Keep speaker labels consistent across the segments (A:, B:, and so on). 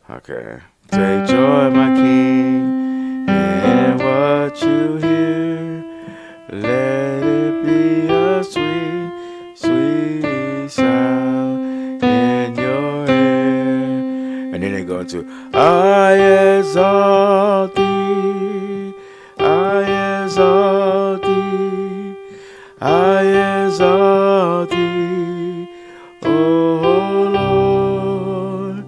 A: Okay. Take joy, my King, in what you hear. Let it be a sweet, sweet sound in your ear. And then they go into I exalt thee, I exalt thee, I exalt thee, oh Lord.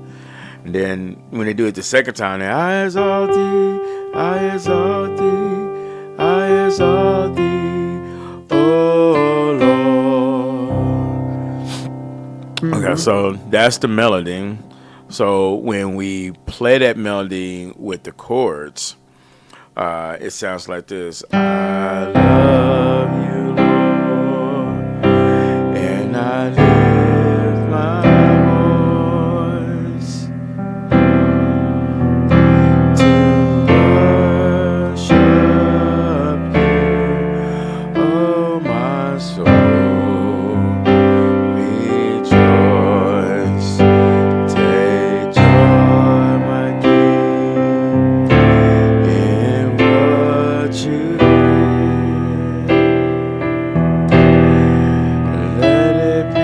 A: And then when they do it the second time, they I exalt thee, I exalt thee, I exalt thee, oh Lord. Okay, so that's the melody. So when we play that melody with the chords, it sounds like this. I love you, Lord, and I lift my voice to worship you, oh my soul, rejoice. Take joy, my King, in what you hear. Let it be a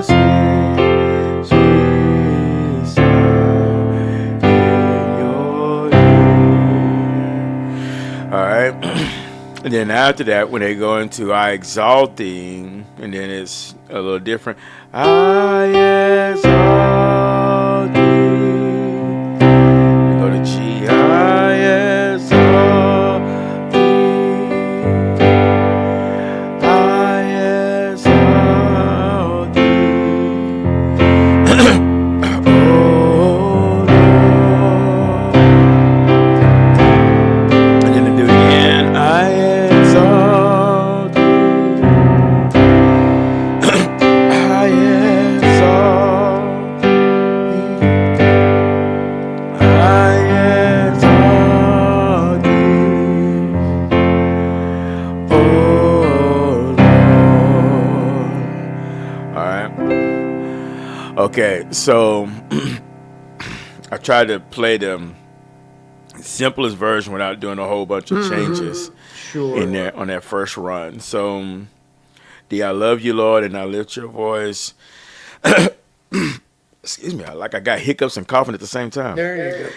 A: sweet, sweet sound in your ear. All right. And then after that, when they go into I exalt thee, and then it's a little different. I exalt thee. We go to G. I exalt thee. I exalt thee. Oh Lord. And then they do it again. I exalt thee. I exalt thee. I exalt thee. Oh Lord. All right. Okay, so I tried to play the simplest version without doing a whole bunch of changes
B: Sure.
A: in there on that first run. So, the I love you, Lord, and I lift your voice. Excuse me, I got hiccups and coughing at the same time.
B: There you go.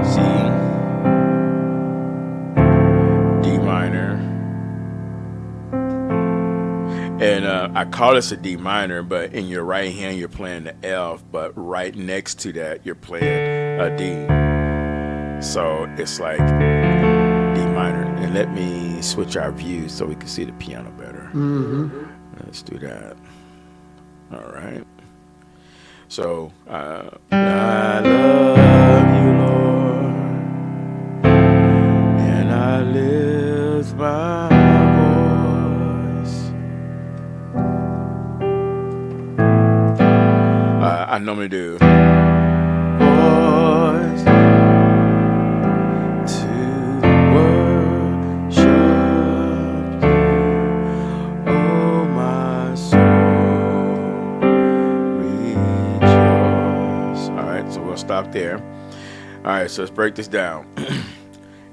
A: C, D minor, and I call this a D minor, but in your right hand you're playing the F, but right next to that you're playing a D. So it's like D minor. And let me switch our view so we can see the piano better. Let's do that. All right. So I love you, Lord, and I lift my voice. I normally do voice to worship you, oh my soul, rejoice. All right, so we'll stop there. All right, so let's break this down.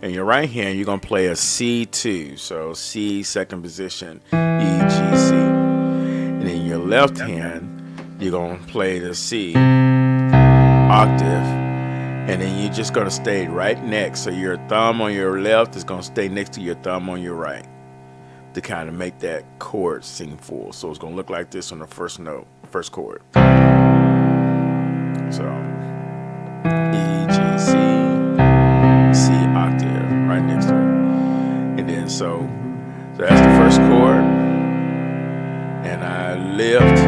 A: In your right hand, you're going to play a C2. So C, second position, E, G, C. And in your left hand, you're going to play the C octave. And then you're just going to stay right next. So your thumb on your left is going to stay next to your thumb on your right to kind of make that chord sing full. So it's going to look like this on the first note, first chord. So E, G, C, C octave right next to it. And then so that's the first chord. And I lift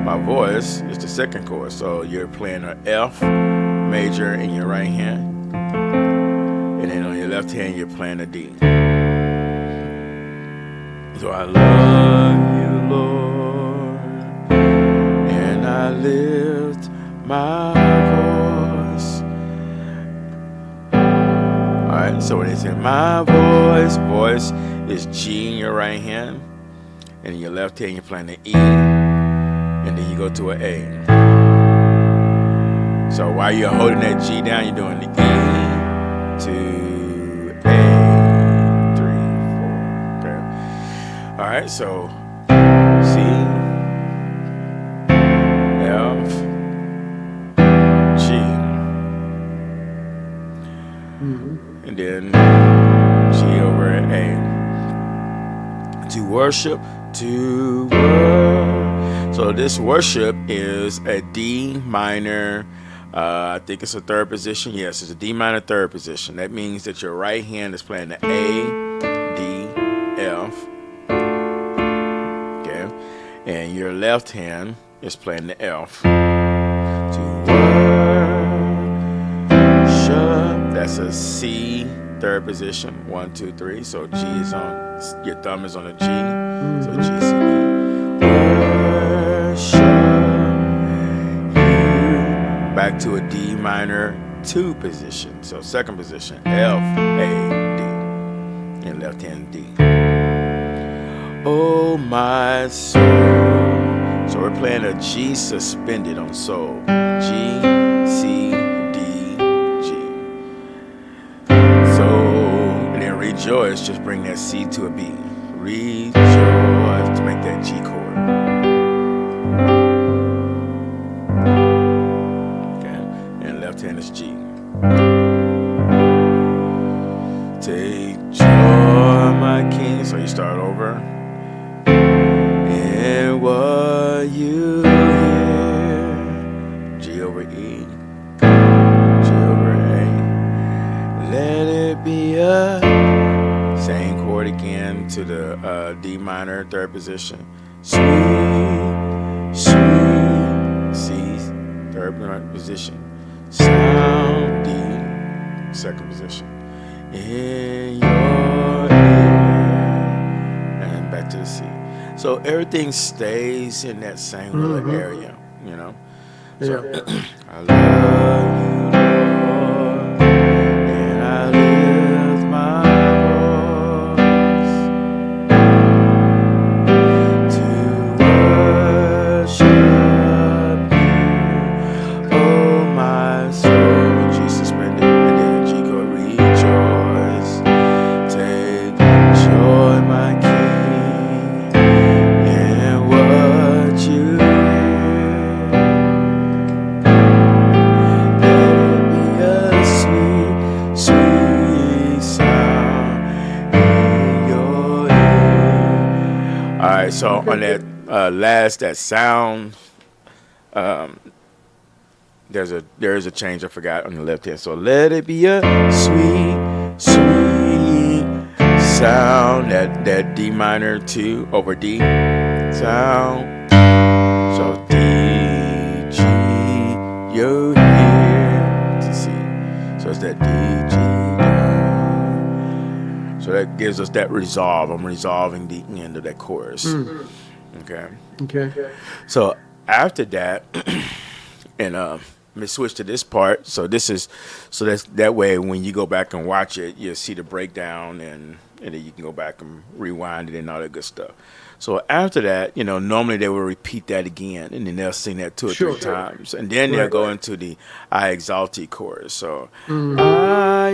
A: my voice is the second chord. So you're playing an F major in your right hand. And then on your left hand you're playing a D. So I love you, Lord, and I lift my voice. Alright, so when it's in my voice, voice is G in your right hand, and in your left hand you're playing the E, and then you go to an A. So while you're holding that G down, you're doing the E to A, 3, 4. Okay. All right. So C, F, G, and then G over A. To worship, So this worship is a D minor. I think it's a third position. Yes, it's a D minor third position. That means that your right hand is playing the A, D, F. Okay. And your left hand is playing the F. To worship. That's a C third position. 1, 2, 3. So G is on, your thumb is on a G. So G, C, D. Back to a D minor 2 position. So second position, F, A, D. And left hand D. Oh my soul. So we're playing a G suspended on soul. G, C, D, G. So, and then rejoice, just bring that C to a B. Rejoice to make that G chord. And it's G. Take joy, my King. So you start over. And what you hear. G over E. G over A. Let it be a. Same chord again to the D minor third position. Sweet, sweet C third position. Sound D, second position, in your ear, and back to the C. So everything stays in that same little area, you know. So I love you, Lord, and I lift my voice to worship. So on that that sound, there is a change I forgot on the left hand. So let it be a sweet, sweet sound. That D minor 2 over D sound. So D, G, you hear to C. So it's that D, G, down. So that gives us that resolve. I'm resolving the end of that chorus. Okay. So after that, and let me switch to this part. So that's that way when you go back and watch it, you'll see the breakdown, and then you can go back and rewind it and all that good stuff. So after that, normally they will repeat that again, and then they'll sing that 2 or 3 times, and then they'll go into the I exalt thee chorus. So I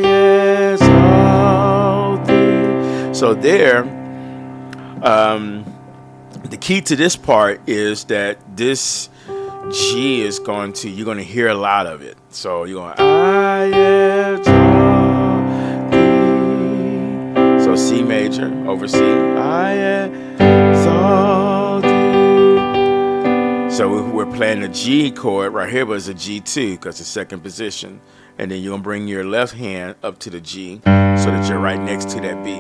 A: exalt thee. So there, the key to this part is that this G is you're going to hear a lot of it. So you're going, I exalt thee. So C major over C. I exalt thee. So we're playing the G chord right here, but it's a G2 because it's second position. And then you're going to bring your left hand up to the G so that you're right next to that B.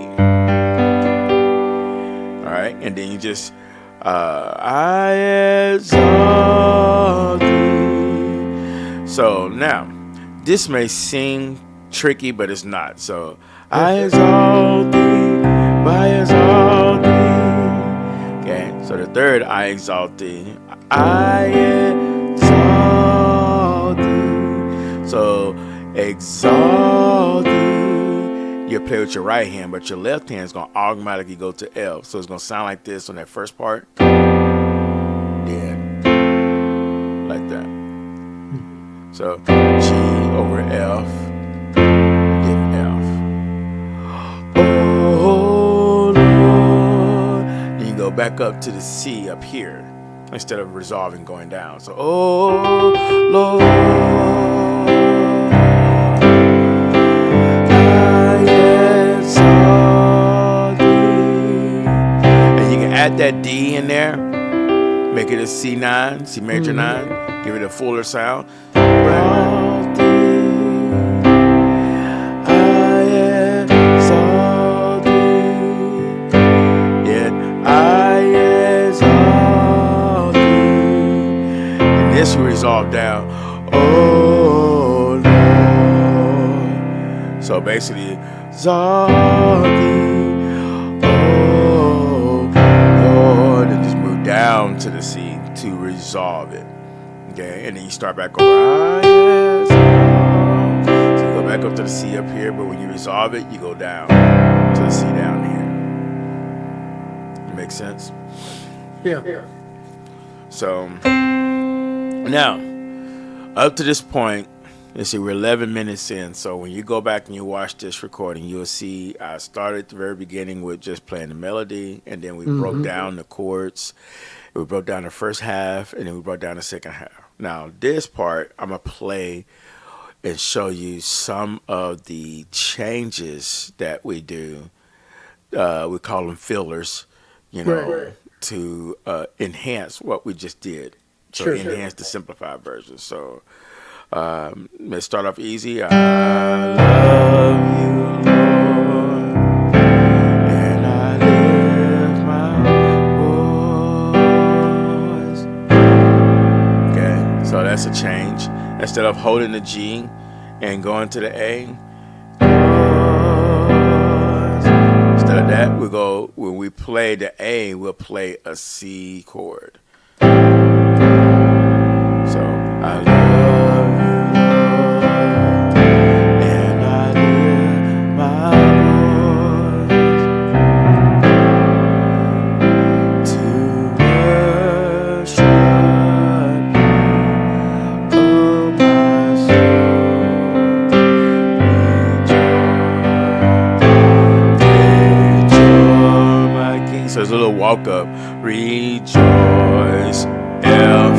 A: All right. And then you just, I exalt thee. So now, this may seem tricky, but it's not. So, I exalt thee, I exalt thee. Okay. So the third, I exalt thee. I exalt thee. So, exalt thee. You play with your right hand, but your left hand is going to automatically go to F. So it's going to sound like this on that first part. Then So G over F, then F. Oh Lord. Then you go back up to the C up here instead of resolving going down. So oh Lord, I exalt thee. And you can add that D in there, make it a C9, C major 9, give it a fuller sound. This will resolve down. Oh Lord. So basically, exalt thee. Oh Lord, and just move down to the C to resolve it. Okay, and then you start back over. So you go back up to the C up here, but when you resolve it, you go down to the C down here. Make sense?
B: Yeah.
A: So now, up to this point, let's see, we're 11 minutes in. So when you go back and you watch this recording, you'll see I started at the very beginning with just playing the melody, and then we broke down the chords. We broke down the first half, and then we broke down the second half. Now, this part, I'm going to play and show you some of the changes that we do. We call them fillers, to enhance what we just did. So enhance the simplified version. So let's start off easy. I love you, Lord, and I lift my voice. Okay, so that's a change. Instead of holding the G and going to the A, instead of that, we go, when we play the A, we'll play a C chord. So I love you, Lord, and I lift my voice to worship you, oh my soul, rejoice, my King. So there's a little walk up, rejoice, F,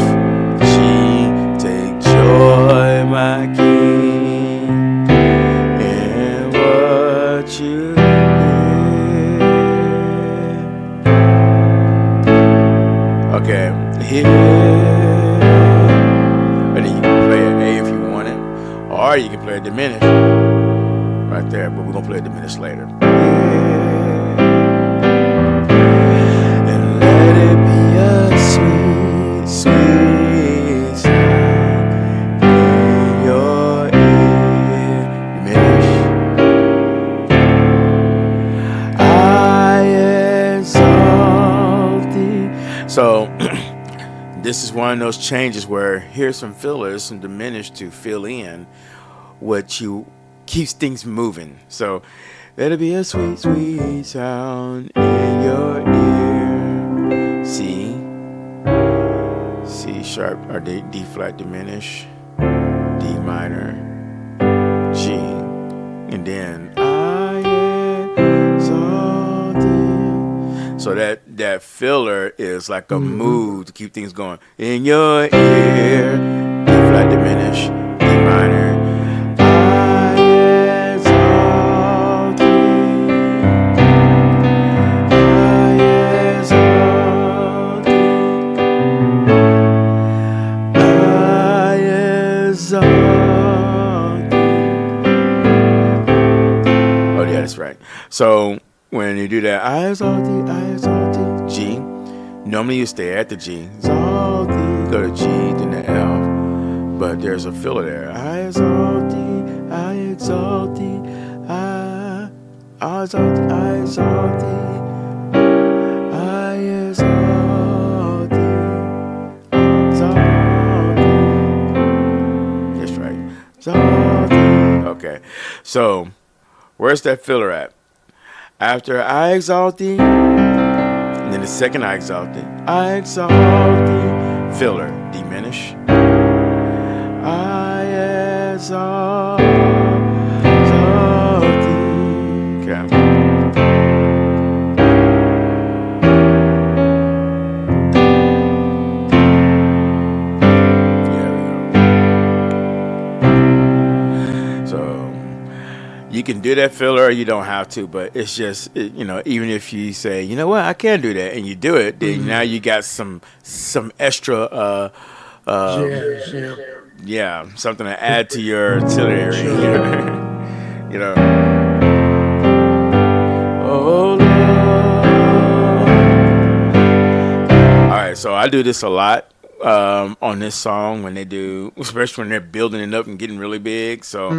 A: take joy, my King, in what you hear. Okay, here. And then you can play an A if you want it, or you can play a diminished right there, but we're going to play a diminished later. And let it be a sweet, sweet sound in your ear. Diminish. I exalt thee. So this is one of those changes where here's some fillers, some diminished to fill in what you keeps things moving. So let it be a sweet, sweet sound in your ear. C sharp or D flat diminish, D minor, G, and then I exalt thee. So that filler is like a move to keep things going. In your ear, D flat diminish, D minor, I exalt thee. I exalt thee. I exalt thee. Oh yeah, that's right. So when you do that, I exalt thee, G. Normally you stay at the G. Exalt thee, go to G, then the F. But there's a filler there. I exalt thee, I exalt thee, I exalt thee, I exalt thee, I exalt thee, exalt thee. That's right. Exalt thee. Okay. So where's that filler at? After I exalt thee, and then the second I exalt thee, filler, diminish. I exalt thee. Okay. You can do that filler or you don't have to, but it's just, even if you say, you know what, I can do that, and you do it, then now you got some extra, something to add to your artillery. You know. Oh, Lord. All right, so I do this a lot. On this song when they do, especially when they're building it up and getting really big. So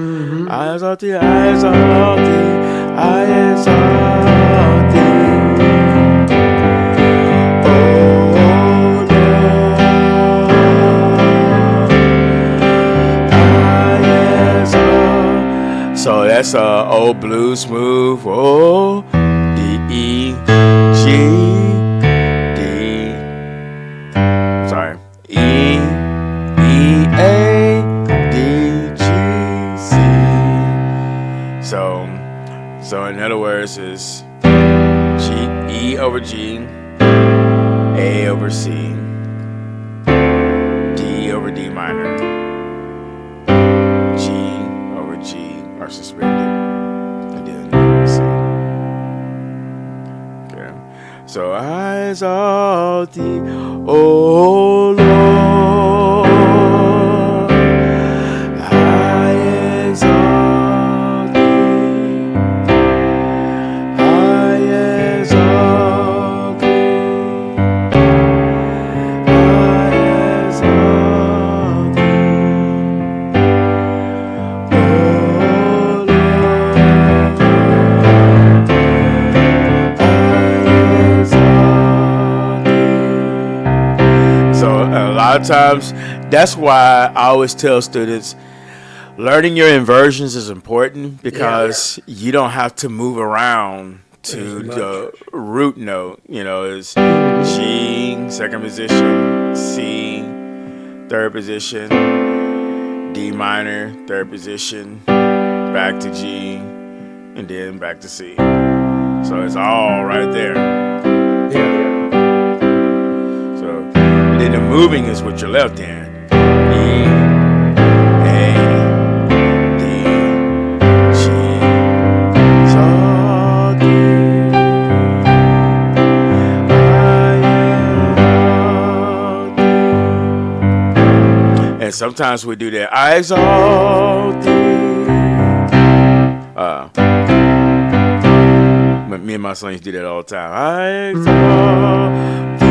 A: I exalt thee, I exalt thee, I exalt thee. Oh Lord, I exalt. So that's a old blues move. Oh, D E G. E, E, A, D, G, C. So in other words, is G, E over G, A over C, D over D minor, G over G are suspended, and then C. Okay. So I exalt thee, O Lord. I exalt thee. I exalt thee. I exalt thee. O Lord. So a lot of times, that's why I always tell students, learning your inversions is important because you don't have to move around to the root note. It's G, second position, C, third position, D minor, third position, back to G, and then back to C. So it's all right there. And then the moving is with your left hand. E, A, D, G, so D, I, and sometimes we do that. I exalt thee. Me and my son used to do that all the time. I exalt thee.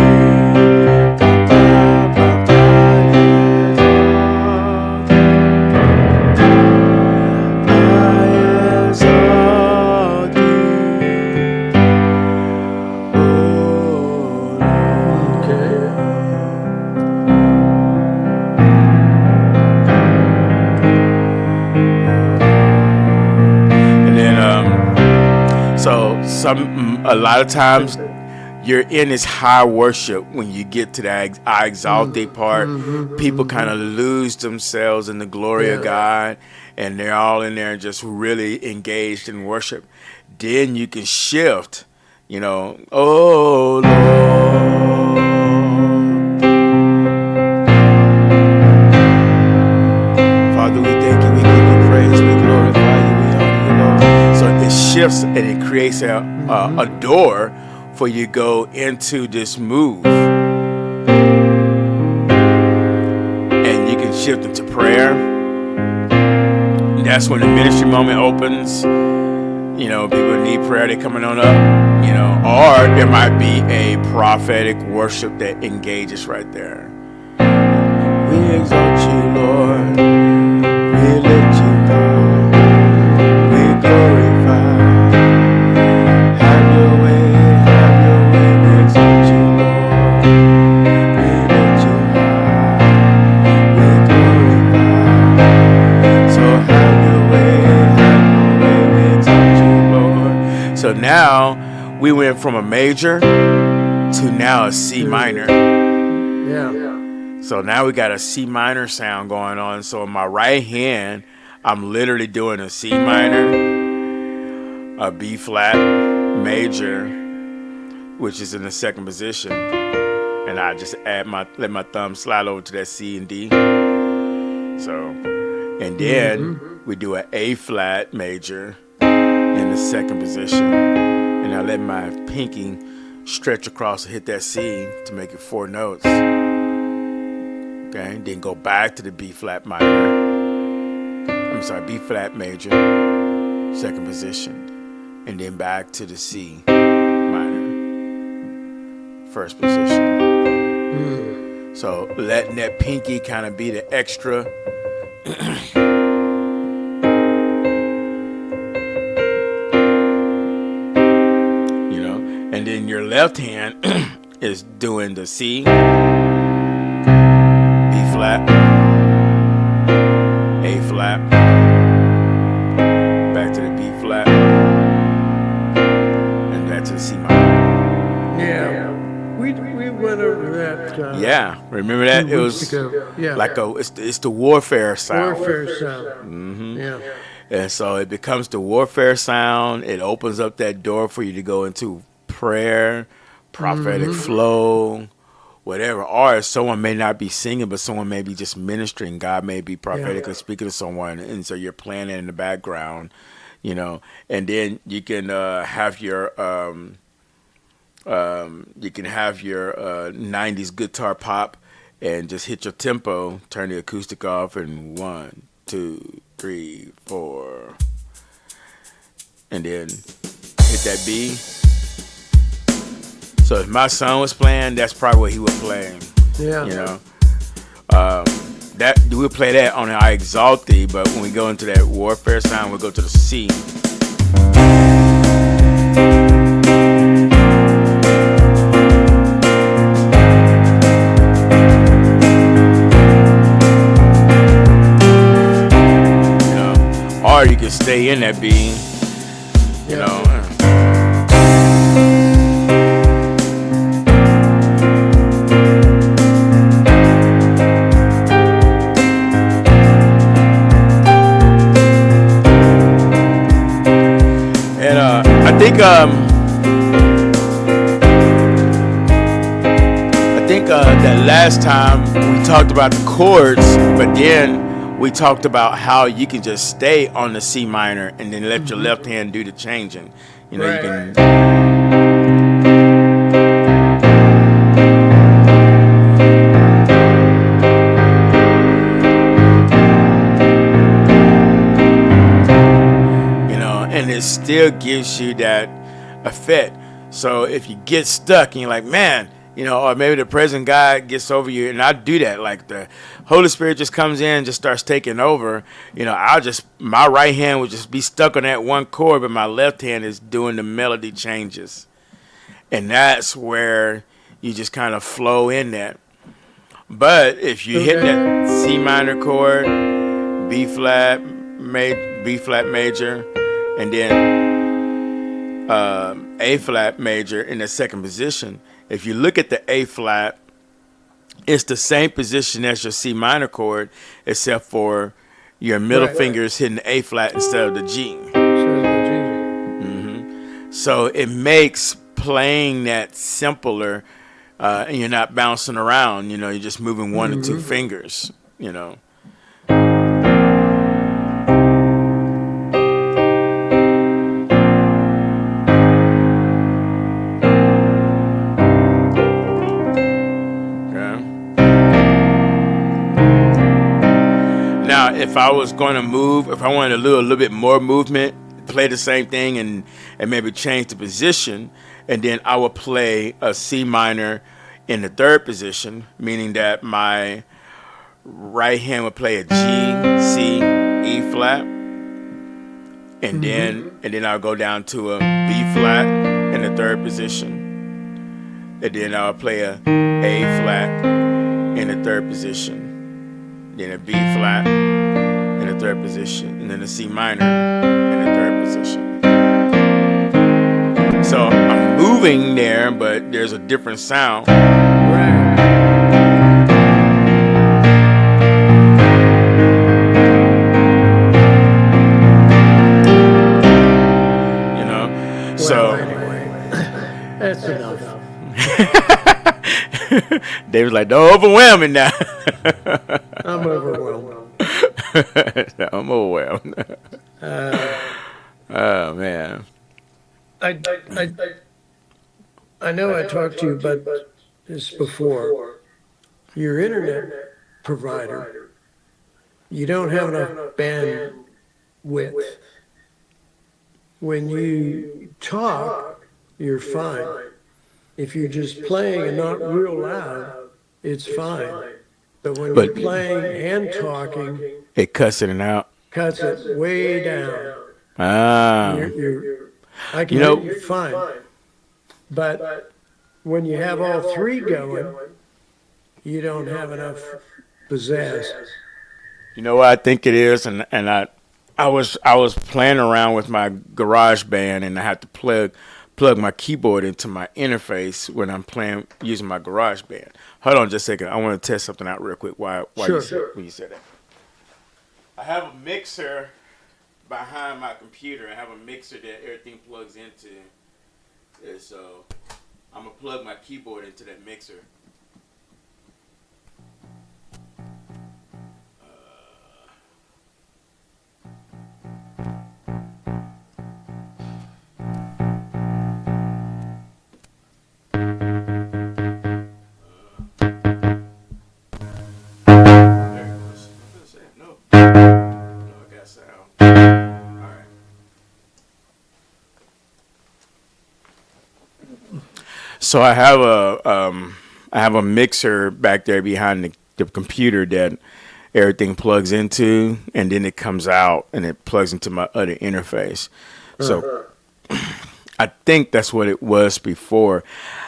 A: A lot of times you're in this high worship when you get to that I exalt thee part. People kind of lose themselves in the glory of God, and they're all in there just really engaged in worship. Then you can shift, oh Lord. Father, we thank you, we give you praise, we glorify you, we honor you, Lord. So it shifts and it creates a door for you to go into this move. And you can shift into prayer. That's when the ministry moment opens. People need prayer, they're coming on up. Or there might be a prophetic worship that engages right there. We exalt you, Lord. We lift you high. We glorify. Have your way, we exalt you, Lord. We lift you high, we glorify. So have your way, we exalt you, Lord. So now, we went from a major to now a C minor.
B: Yeah.
A: So now we got a C minor sound going on. So in my right hand, I'm literally doing a C minor, a B flat major, which is in the second position, and I just let my thumb slide over to that C and D. So, and then we do an A flat major in the second position, and I let my pinky stretch across and hit that C to make it 4 notes. Okay, then go back to the B flat minor. B flat major, second position, and then back to the C minor, first position. So letting that pinky kind of be the extra. And then your left hand is doing the C, B flat, A flat, back to the B flat, and back to the C minor.
B: Yeah, we went over that.
A: Yeah, remember that? It was like it's the warfare sound.
B: Warfare sound. Yeah.
A: And so it becomes the warfare sound. It opens up that door for you to go into prayer, prophetic flow, whatever. Or someone may not be singing, but someone may be just ministering. God may be prophetically speaking to someone, and so you're playing it in the background, And then you can have your 90s guitar pop, and just hit your tempo, turn the acoustic off, and 1, 2, 3, 4, and then hit that B. So if my son was playing, that's probably what he would play.
B: Yeah.
A: That we would play that on our Exalti, but when we go into that warfare sound, we'll go to the C. Or you can stay in that B, I think that last time we talked about the chords, but then we talked about how you can just stay on the C minor and then let your left hand do the changing. You can. And it still gives you that effect. So if you get stuck and you're like, man, or maybe the present God gets over you, and I do that. Like the Holy Spirit just comes in and just starts taking over. My right hand would just be stuck on that one chord, but my left hand is doing the melody changes. And that's where you just kind of flow in that. But if you hit that C minor chord, B flat major, and then A flat major in the second position. If you look at the A flat, it's the same position as your C minor chord, except for your middle finger is hitting the A flat instead of the G. So it makes playing that simpler, and you're not bouncing around. You're just moving one or two fingers. If I was going to move, if I wanted a little bit more movement, play the same thing and maybe change the position, and then I would play a C minor in the third position, meaning that my right hand would play a G, C, E flat, and then I'll go down to a B flat in the third position, and then I'll play a flat in the third position, then a B flat in the third position, and then a C minor in the third position. So I'm moving there, but there's a different sound. David's like, don't overwhelm me now.
B: I'm overwhelmed.
A: I'm overwhelmed.
B: Uh,
A: Oh man.
B: I, I, I know I talked to you about this before. Your internet provider, you don't have enough bandwidth. When you talk, you're fine. If you're just playing and not real loud, it's fine. But when you're
A: But
B: playing and talking,
A: it cuts it out.
B: cuts it way down.
A: Ah.
B: I can
A: You
B: hear
A: know,
B: you fine. But when you have all three going, you don't have enough pizzazz.
A: you know what I think it is, and I was playing around with my garage band, and I had to plug my keyboard into my interface when I'm playing using my garage band. Hold on just a second. I want to test something out real quick. Why
B: Sure.
A: when you said that? I have a mixer behind my computer. I have a mixer that everything plugs into. And so I'm gonna plug my keyboard into that mixer. There it goes. I was gonna say no. No, I got sound. All right. So I have a mixer back there behind the computer that everything plugs into, and then it comes out and it plugs into my other interface. So I think that's what it was before.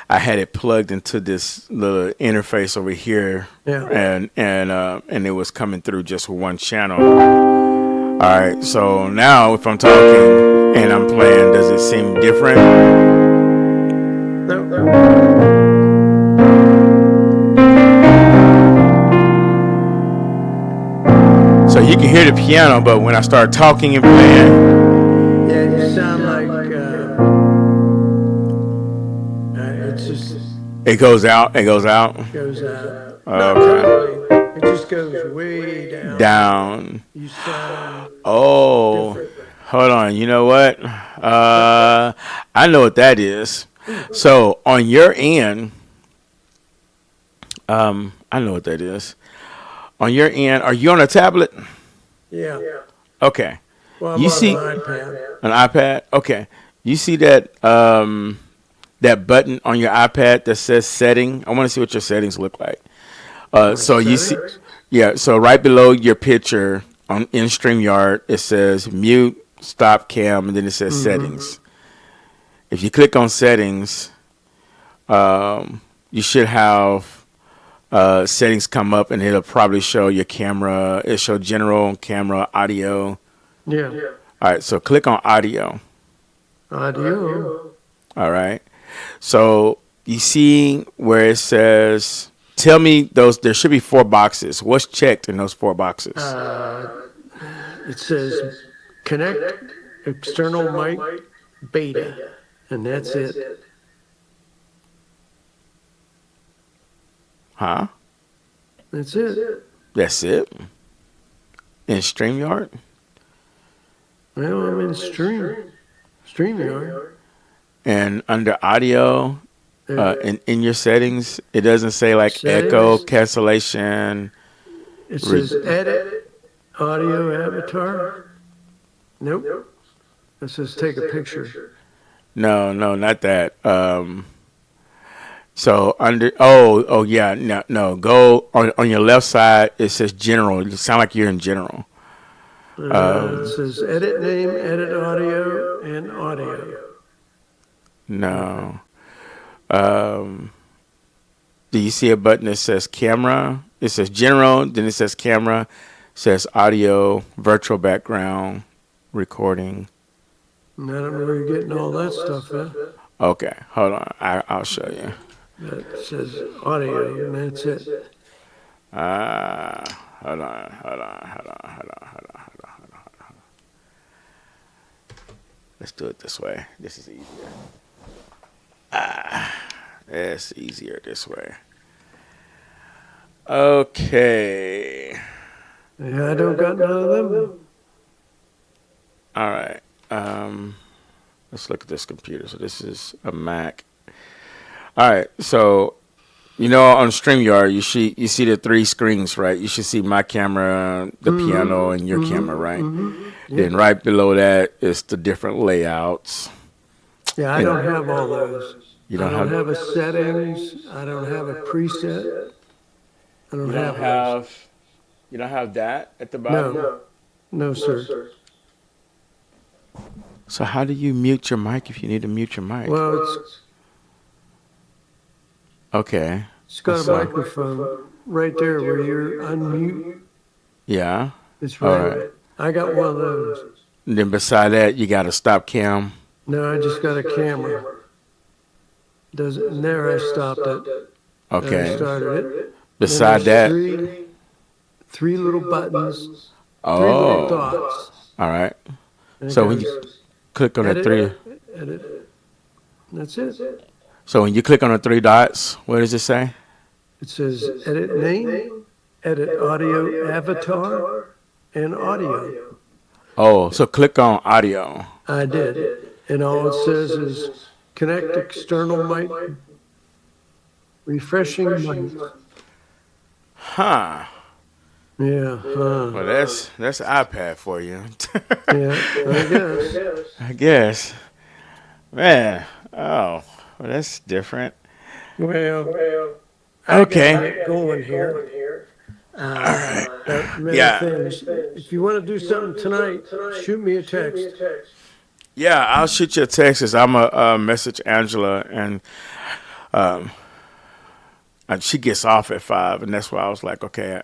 A: I had it plugged into this little interface over here,
B: Yeah.
A: and it was coming through just one channel. All right. So now if I'm talking and I'm playing, does it seem different? So you can hear the piano, but when I start talking and playing,
B: Yeah, you sound like it's just
A: it goes out. It goes out.
B: goes out. Not
A: Okay.
B: totally. It just goes way down.
A: Down.
B: You sound
A: Oh,
B: different.
A: hold on. You know what? I know what that is. So on your end, I know what that is. On your end, are you on a tablet?
B: Yeah.
A: Okay.
B: Well, I'm
A: You
B: on
A: see
B: an iPad.
A: an iPad? Okay. You see that that button on your iPad that says setting? I want to see what your settings look like. So you see,
B: Settings?
A: yeah. So right below your picture on in StreamYard, it says mute, stop cam, and then it says settings. If you click on settings, you should have settings come up, and it'll probably show your camera. It'll show general, camera, audio.
B: Yeah.
A: All right. So click on audio.
B: Audio.
A: All right. So you see where it says, tell me those, there should be 4 boxes. What's checked in those 4 boxes?
B: It says connect external mic beta, and that's it.
A: Huh?
B: That's it.
A: That's it? In StreamYard?
B: Well, I'm in StreamYard.
A: And under audio, in your settings, it doesn't say like echo,
B: Settings.
A: cancellation.
B: It says edit audio avatar. Nope. It says take a picture.
A: No, not that. So under, yeah, no, go on your left side, it says general. You sound like you're in general.
B: It says edit name, edit audio, and audio.
A: No. Do you see a button that says camera? It says general, then it says camera, it says audio, virtual background, recording.
B: I don't know where you're getting all that stuff at.
A: Okay, hold on. I'll show you.
B: That says audio, and that's it.
A: Hold on. Let's do it this way. This is easier. It's easier this way. Okay.
B: Yeah, I don't got none of them.
A: All right. Let's look at this computer. So this is a Mac. All right. So on StreamYard, you see the three screens, right? You should see my camera, the piano, and your camera, right? Then
B: Yeah.
A: right below that is the different layouts.
B: Yeah, I don't have all those.
A: You
B: I
A: don't
B: don't
A: have.
B: have a settings. I don't have a preset. I don't
A: You don't
B: have those.
A: have. You don't have that at the bottom.
B: No, no, sir.
A: So how do you mute your mic if you need to mute your mic?
B: Well,
A: Okay.
B: it's got
A: So-
B: a microphone right there where you're unmute.
A: Yeah.
B: It's
A: All
B: right.
A: right.
B: I got one of those.
A: And then beside that, you got a stop cam.
B: No, I just got a camera. And there I stopped it. I
A: Okay.
B: started it.
A: Beside
B: Then
A: that.
B: there's three little buttons, three little
A: Oh.
B: dots.
A: All right.
B: And it
A: So when
B: goes
A: you click on the
B: edit,
A: three.
B: edit. That's it.
A: So when you click on the three dots, what does it say?
B: It says edit name, edit audio avatar, and audio.
A: Oh, so click on audio.
B: I did. And all it says is connect external mic, refreshing mic.
A: Huh.
B: Yeah,
A: Well, that's iPad for you.
B: yeah, I guess.
A: I guess. Man. Oh, well, that's different.
B: Well, I
A: Okay.
B: gotta get going here. Many
A: Yeah.
B: things. If you want to do something tonight, shoot me a text.
A: Yeah, I'll shoot you a text. I'm a message Angela, and she gets off at 5, and that's why I was like, okay,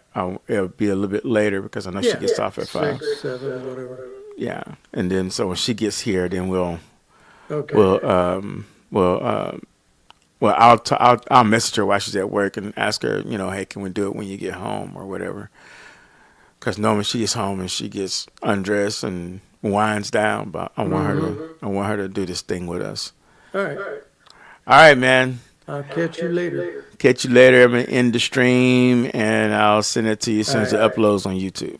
A: it'll be a little bit later because I know she gets off at 5.
B: 6, 7, whatever.
A: Yeah, and then so when she gets here, then we'll
B: Okay.
A: I'll message her while she's at work and ask her, hey, can we do it when you get home or whatever? Because normally she gets home and she gets undressed and winds down, but I want her to do this thing with us.
B: All right.
A: All right, man.
B: I'll catch you later.
A: Catch you later. I'm gonna end the stream and I'll send it to you as soon as it
B: All right.
A: uploads on YouTube.